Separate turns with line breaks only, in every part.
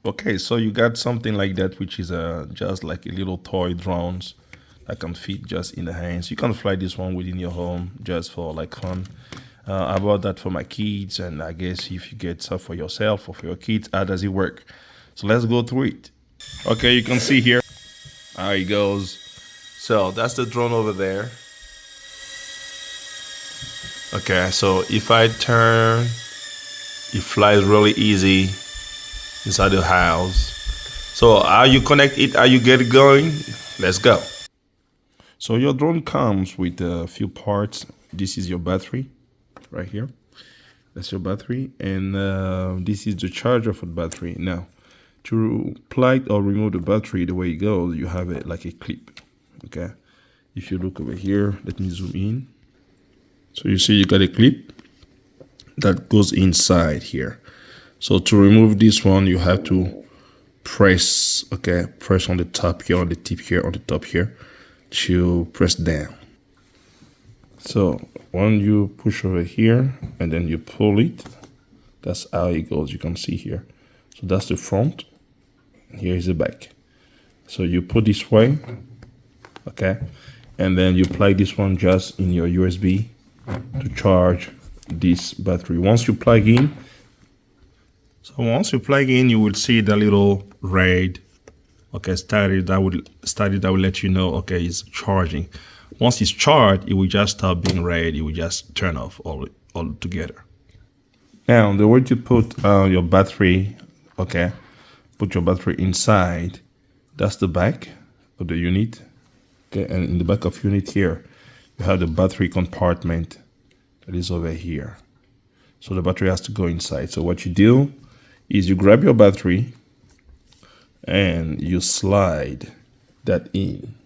Okay, so you got something like that, which is just like a little toy drones that can fit just in the hands. You can fly this one within your home just for like fun. I bought that for my kids, and I guess if you get stuff for yourself or for your kids, how does it work? So let's go through it. Okay, you can see here how it goes. So that's the drone over there. Okay, so if I turn, it flies really easy inside the house. So how you connect it, how you get it going, let's go. So your drone comes with a few parts. This is your battery right here. That's your battery, and this is the charger for the battery. Now, to plug or remove the battery, the way it goes, you have it like a clip. Okay, if you look over here, let me zoom in. So you see you got a clip that goes inside here. So to remove this one, you have to press, okay, press on the top here, on the tip here, on the top here, to press down. So when you push over here and then you pull it, that's how it goes. You can see here. So that's the front, and here is the back. So you put this way, okay, and then you plug this one just in your USB to charge this battery. Once you plug in, you will see the little red, okay, started. That will let you know, okay, it's charging. Once it's charged, it will just stop being red. It will just turn off all together. Now, the way to put your battery, okay, put your battery inside. That's the back of the unit. Okay, and in the back of unit here, you have the battery compartment that is over here. So the battery has to go inside. So what you do is you grab your battery and you slide that in.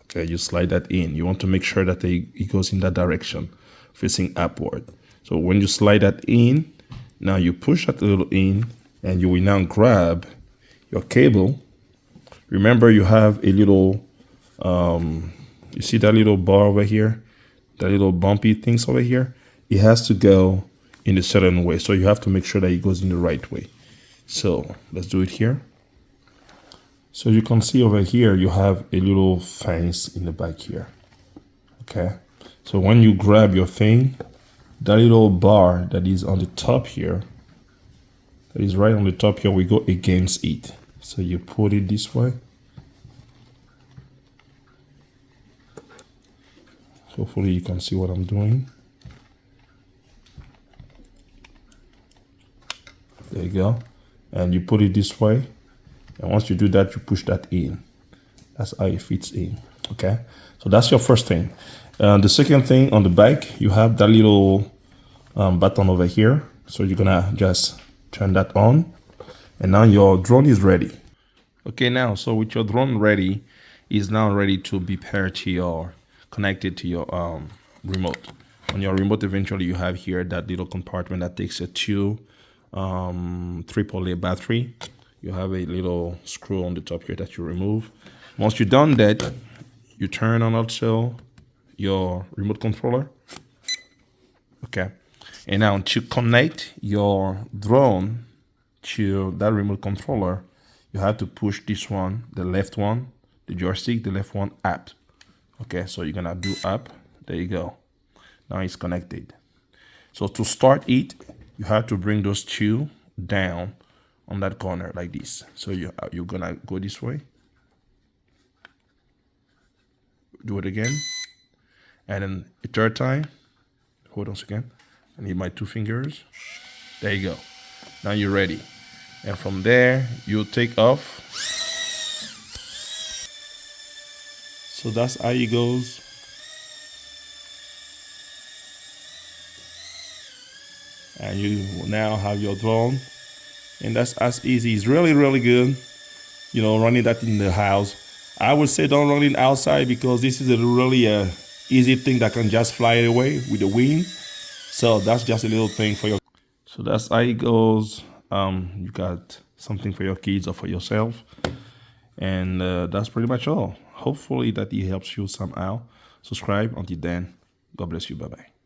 Okay, you slide that in. You want to make sure that it goes in that direction, facing upward. So when you slide that in, now you push that a little in, and you will now grab your cable. Remember, you have a little, you see that little bar over here, that little bumpy things over here? It has to go in a certain way. So you have to make sure that it goes in the right way. So let's do it here. So you can see over here, you have a little fence in the back here. Okay. So when you grab your thing, that little bar that is on the top here, that is right on the top here, we go against it. So you put it this way. Hopefully you can see what I'm doing. There you go. And you put it this way. And once you do that, you push that in. That's how it fits in. Okay. So that's your first thing. The second thing on the back, you have that little button over here. So you're gonna just turn that on. And now your drone is ready. Okay, now, so with your drone ready, is now ready to be paired to your, connected to your remote. On your remote, eventually you have here that little compartment that takes a two AAA battery. You have a little screw on the top here that you remove. Once you're done that, you turn on also your remote controller. Okay. And now to connect your drone to that remote controller, you have to push this one, the left one, the joystick, the left one up. Okay, so you're gonna do up. There you go. Now it's connected. So to start it, you have to bring those two down on that corner like this. So you're gonna go this way. Do it again. And then a third time. Hold on a second. I need my two fingers. There you go. Now you're ready. And from there, you take off. So that's how it goes. And you now have your drone. And that's as easy. It's really, really good. You know, running that in the house. I would say don't run it outside because this is a really easy thing that can just fly away with the wind. So that's just a little thing for your. So that's how it goes. You got something for your kids or for yourself. And that's pretty much all. Hopefully that it helps you somehow. Subscribe. Until then, God bless you. Bye-bye.